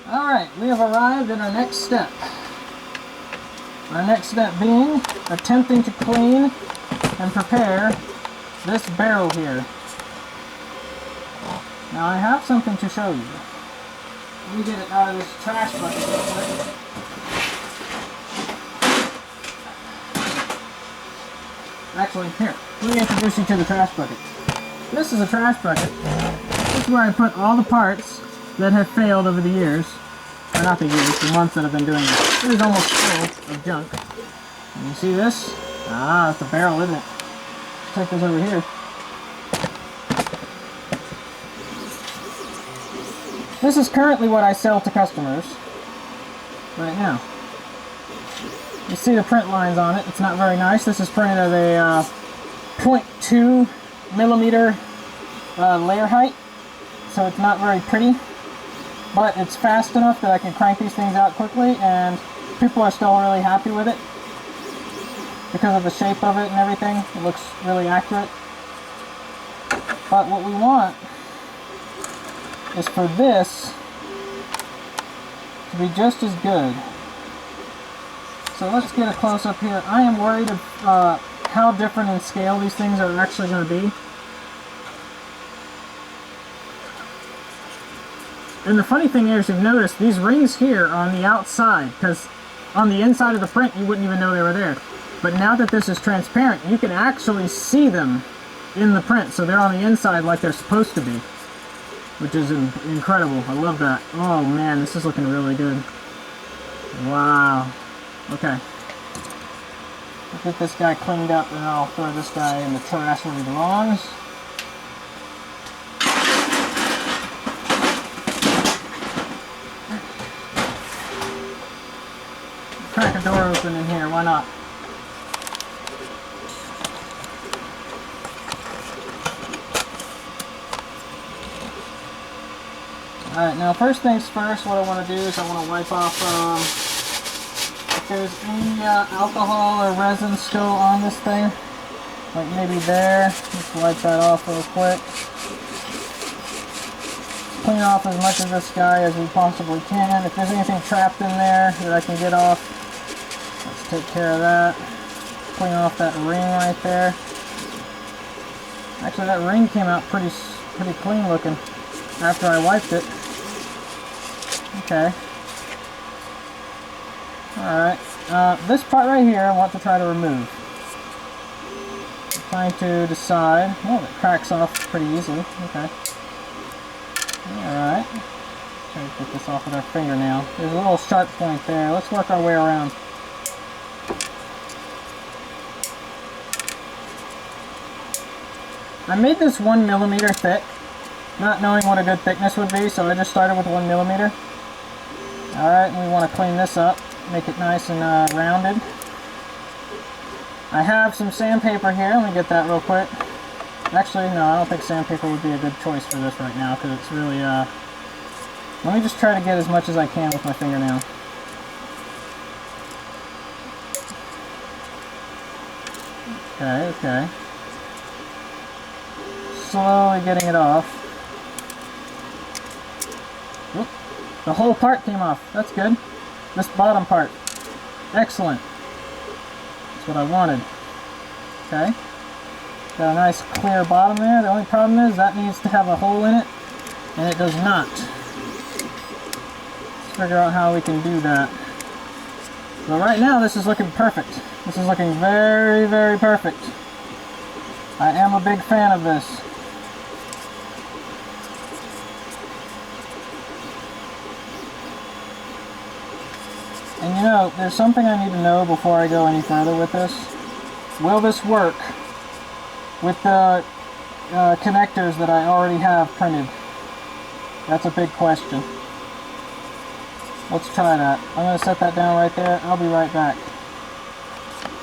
Alright, we have arrived at our next step. Our next step being attempting to clean and prepare this barrel here. Now I have something to show you. Let me get it out of this trash bucket real quick. Actually, here, let me introduce you to the trash bucket. This is a trash bucket. This is where I put all the parts that have failed over the years. Or not the years, the months that I've been doing this. It is almost full of junk. And you see this? Ah, that's a barrel, isn't it? Take this over here. This is currently what I sell to customers right now. You see the print lines on it. It's not very nice. This is printed at a 0.2 millimeter layer height, so it's not very pretty. But it's fast enough that I can crank these things out quickly, and people are still really happy with it because of the shape of it and everything. It looks really accurate. But what we want is for this to be just as good. So let's get a close-up here. I am worried of how different in scale these things are actually going to be. And the funny thing is, you've noticed these rings here are on the outside, because on the inside of the print you wouldn't even know they were there. But now that this is transparent, you can actually see them in the print, so they're on the inside like they're supposed to be. Which is incredible. I love that. Oh man, this is looking really good. Wow. Okay. Let's get this guy cleaned up and I'll throw this guy in the trash where he belongs. Crack a door open in here, why not? Alright, now first things first, what I want to do is I want to wipe off if there's any alcohol or resin still on this thing, like maybe there. Just wipe that off real quick. Clean off as much of this guy as we possibly can. If there's anything trapped in there that I can get off, let's take care of that. Clean off that ring right there. Actually, that ring came out pretty clean looking after I wiped it. Okay. Alright. This part right here I want to try to remove. I'm trying to decide. Oh, it cracks off pretty easily. Okay. Alright. Try to get this off with our fingernail. There's a little sharp point there. Let's work our way around. I made this 1 millimeter thick, not knowing what a good thickness would be, so I just started with 1 millimeter. Alright, and we want to clean this up, make it nice and rounded. I have some sandpaper here. Let me get that real quick. Actually, no, I don't think sandpaper would be a good choice for this right now, because it's really, let me just try to get as much as I can with my fingernail. Okay, okay. Slowly getting it off. Oop, the whole part came off. That's good. This bottom part. Excellent. That's what I wanted. Okay. Got a nice clear bottom there. The only problem is that needs to have a hole in it, and it does not. Let's figure out how we can do that. But right now this is looking perfect. This is looking very, very perfect. I am a big fan of this. And you know, there's something I need to know before I go any further with this. Will this work with the connectors that I already have printed? That's a big question. Let's try that. I'm going to set that down right there. I'll be right back.